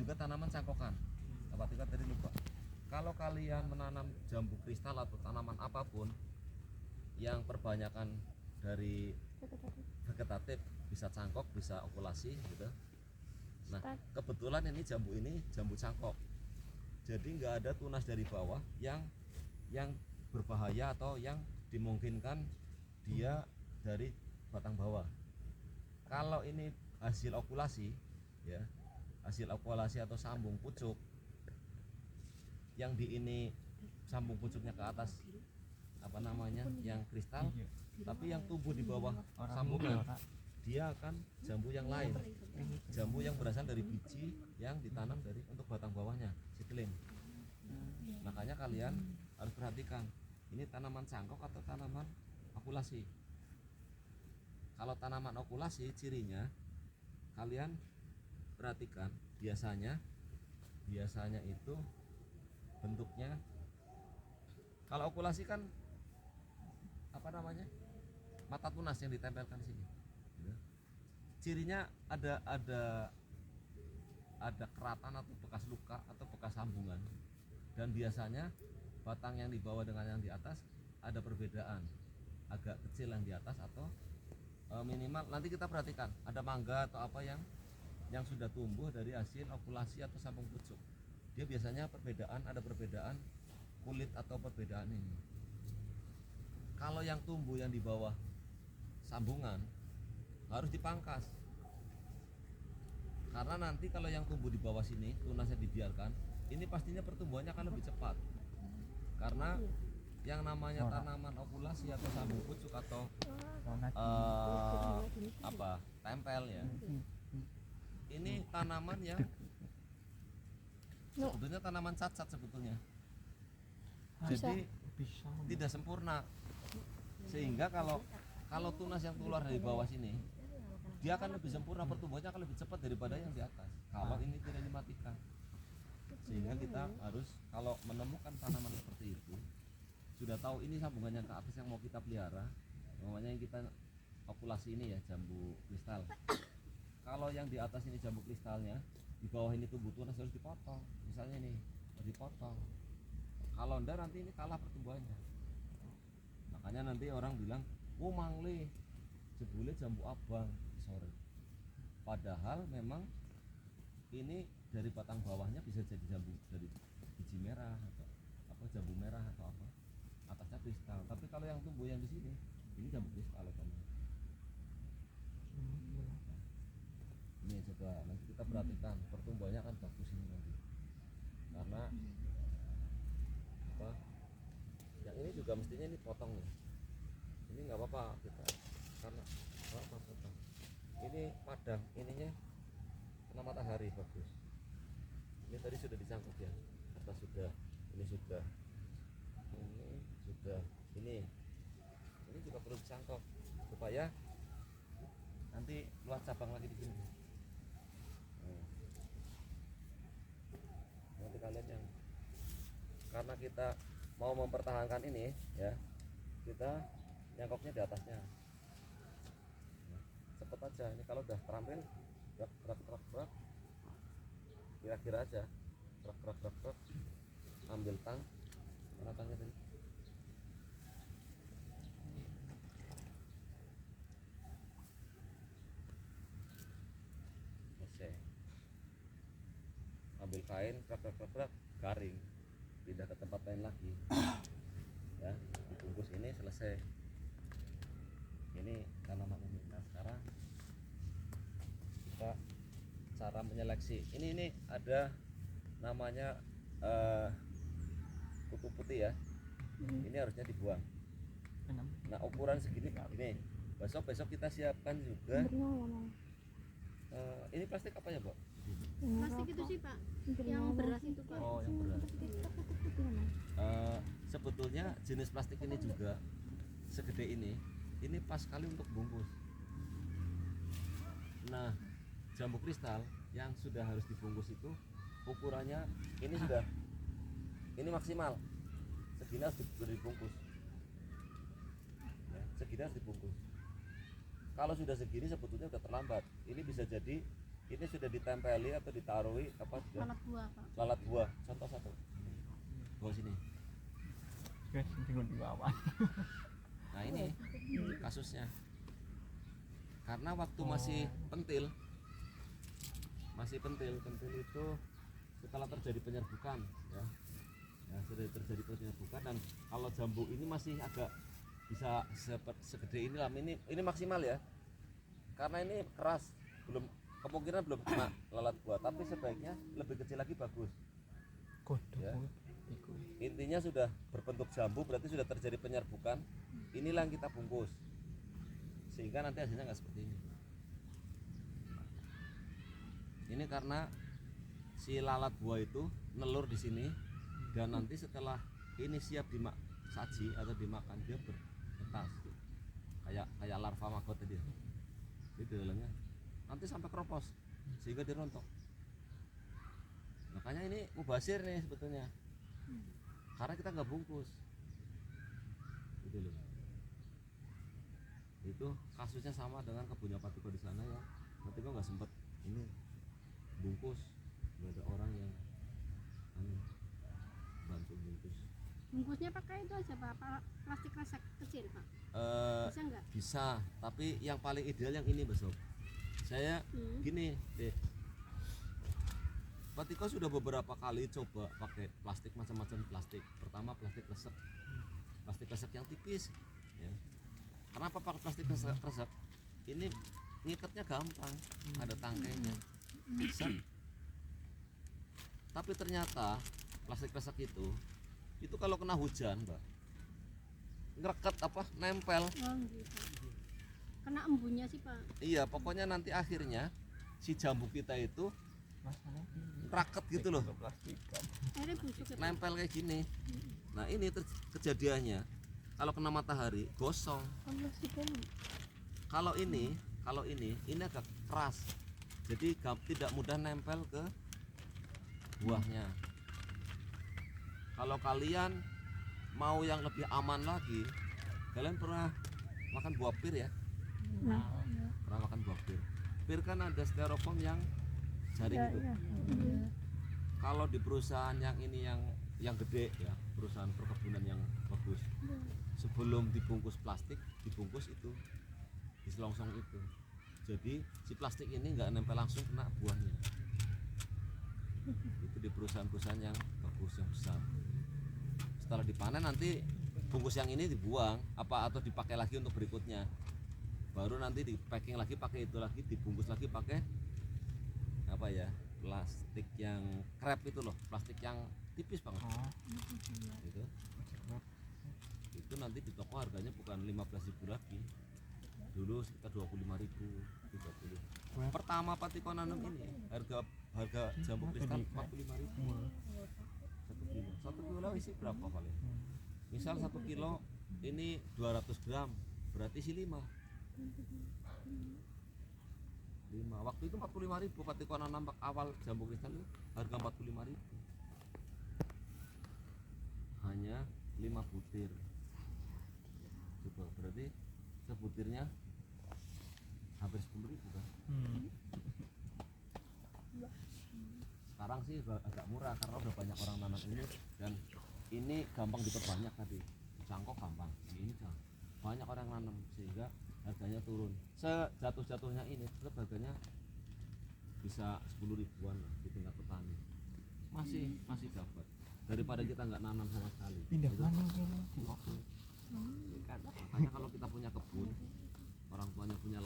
juga tanaman cangkokan. Apa tadi lupa. Kalau kalian menanam jambu kristal atau tanaman apapun yang perbanyakan dari vegetatif, bisa cangkok, bisa okulasi gitu. Nah, kebetulan ini jambu cangkok. Jadi nggak ada tunas dari bawah yang berbahaya atau yang dimungkinkan dia dari batang bawah. Kalau ini hasil okulasi ya, hasil okulasi atau sambung pucuk, yang di ini sambung pucuknya ke atas apa namanya yang kristal, tapi yang tumbuh di bawah sambungan dia akan jambu yang lain, jambu yang berasal dari biji yang ditanam dari untuk batang bawahnya seedling. Makanya kalian harus perhatikan ini tanaman cangkok atau tanaman okulasi. Kalau tanaman okulasi cirinya kalian perhatikan, biasanya itu bentuknya, kalau okulasi kan apa namanya mata tunas yang ditempelkan sini. Cirinya ada keratan atau bekas luka atau bekas sambungan, dan biasanya batang yang di bawah dengan yang di atas ada perbedaan, agak kecil yang di atas atau minimal nanti kita perhatikan ada mangga atau apa yang sudah tumbuh dari hasil okulasi atau sambung pucuk. Dia biasanya ada perbedaan kulit atau perbedaan ini. Kalau yang tumbuh yang di bawah sambungan harus dipangkas, karena nanti kalau yang tumbuh di bawah sini tunasnya dibiarkan, ini pastinya pertumbuhannya akan lebih cepat. Karena yang namanya tanaman okulasi atau sambung pucuk atau tempel ya, ini tanaman yang sebetulnya tanaman cacat sebetulnya. Jadi tidak sempurna, sehingga kalau tunas yang keluar dari bawah sini dia akan lebih sempurna, pertumbuhannya akan lebih cepat daripada yang di atas kalau ini tidak dimatikan. Sehingga kita harus kalau menemukan tanaman seperti itu, sudah tahu ini sambungannya ke atas yang mau kita pelihara, namanya yang kita okulasi ini ya jambu kristal. Kalau yang di atas ini jambu kristalnya, di bawah ini tumbuh tunas harus dipotong, misalnya ini harus dipotong. Kalau enggak nanti ini kalah pertumbuhannya. Makanya nanti orang bilang, oh mangle jebule jambu abang sore. Padahal memang ini dari batang bawahnya bisa jadi jambu dari biji merah atau apa jambu merah atau apa, atasnya kristal. Tapi kalau yang tumbuh yang di sini ini jambu kristal kan. Ini coba nanti kita perhatikan pertumbuhannya akan bagus ini nanti. Karena apa? Yang ini juga mestinya ini potong nih. Ini nggak apa-apa kita karena apa potong. Ini padang ininya kena matahari bagus. Ini tadi sudah dicangkuk ya, atas sudah, ini sudah, ini juga perlu dicangkok supaya nanti luas cabang lagi di sini. Nanti kalian yang karena kita mau mempertahankan ini ya, kita nyangkoknya di atasnya. Cepet aja ini kalau udah terampil gerak kira-kira aja gerak ambil tang, mana tangnya tadi? Oke, ambil kain gerak garing, pindah ke tempat lain lagi ya, dibungkus ini selesai. Ini tanaman ini. Nah sekarang kita cara menyeleksi ini ada namanya kutu putih ya, ini harusnya dibuang. Nah ukuran segini ini besok kita siapkan juga ini plastik apa ya, Bu? Plastik itu sih Pak, yang beras itu Pak. Oh yang beras. Sebetulnya jenis plastik ini juga segede ini pas sekali untuk bungkus. Nah jambu kristal yang sudah harus dibungkus itu ukurannya ini maksimal segini harus dibungkus ya, segini harus dibungkus. Kalau sudah segini sebetulnya sudah terlambat, ini bisa jadi ini sudah ditempeli atau ditaruhi apa sudah lalat buah pak. lalat buah. Contoh satu. Bawa sini. Guys, tengok di bawah. Nah ini kasusnya. Karena waktu masih pentil itu setelah terjadi penyerbukan ya sudah terjadi penyerbukan, dan kalau jambu ini masih agak bisa segede inilah, ini maksimal ya, karena ini keras, kemungkinan belum kena lalat buah, tapi sebaiknya lebih kecil lagi bagus ya. Intinya sudah berbentuk jambu berarti sudah terjadi penyerbukan, inilah yang kita bungkus sehingga nanti hasilnya nggak seperti ini. Ini karena si lalat buah itu nelur di sini, dan nanti setelah ini siap saji atau dimakan dia bernetas kayak larva maggot tadi. Jadi dalamnya nanti sampai keropos sehingga dirontok. Makanya ini mubasir nih sebetulnya, karena kita nggak bungkus. Gitu loh. Itu kasusnya sama dengan kebunnya Pak Tiko di sana ya. Pak Tiko nggak sempet ini bungkus, nggak ada orang yang bantu bungkus. Bungkusnya pakai itu aja pak, plastik kresek kecil pak. Bisa nggak? Bisa, tapi yang paling ideal yang ini besok. Saya gini deh, Pak Tiko sudah beberapa kali coba pakai plastik, macam-macam plastik. Pertama plastik kresek yang tipis ya. Kenapa pakai plastik kresek? Ini ngikatnya gampang, ada tangkainya. Tapi ternyata plastik kresek itu kalau kena hujan, Mbak, ngereket nempel. Oh gitu. Kena embunnya sih pak. Iya, pokoknya nanti akhirnya si jambu kita itu raket gitu loh, Akhirnya busuk ya, Pak? nempel kayak gini. Nah ini kejadiannya kalau kena matahari gosong. Kalau ini agak keras, jadi tidak mudah nempel ke buahnya. Kalau kalian mau yang lebih aman lagi, kalian pernah makan buah pir ya? Pernah makan buah pir? Pir kan ada styrofoam yang jaring itu. Kalau di perusahaan yang ini yang gede ya, perusahaan perkebunan yang bagus, sebelum dibungkus plastik, dibungkus itu di selongsong itu. Jadi si plastik ini nggak nempel langsung kena buahnya. Itu di perusahaan-perusahaan yang bagus, yang besar. Setelah dipanen nanti bungkus yang ini dibuang atau dipakai lagi untuk berikutnya. Baru nanti di packing lagi pakai itu lagi, dibungkus lagi pakai plastik yang krep itu loh, plastik yang tipis banget. Itu nanti di toko harganya bukan 15.000 lagi, dulu sekitar 25.000, 30. Pertama Pak Tiko nanam ini harga jambu kristal 45.000. 1 kilo isi berapa paling? Misal 1 kilo ini 200 gram, berarti isi 5. Waktu itu 45.000 Pak Tiko nanam awal jambu kristal itu harga 45.000. Hanya 5 butir. Coba berarti sebutirnya hampir 10.000 kan? Sekarang sih agak murah karena udah banyak orang nanam ini, dan ini gampang diperbanyak tadi. Cangkok gampang, ini banyak orang nanam sehingga harganya turun. Sejatuh-jatuhnya ini tetap harganya bisa 10 ribuan lah di tingkat petani. Masih dapat daripada kita nggak nanam sama sekali. Makanya kalau kita punya kebun, orang tuanya punya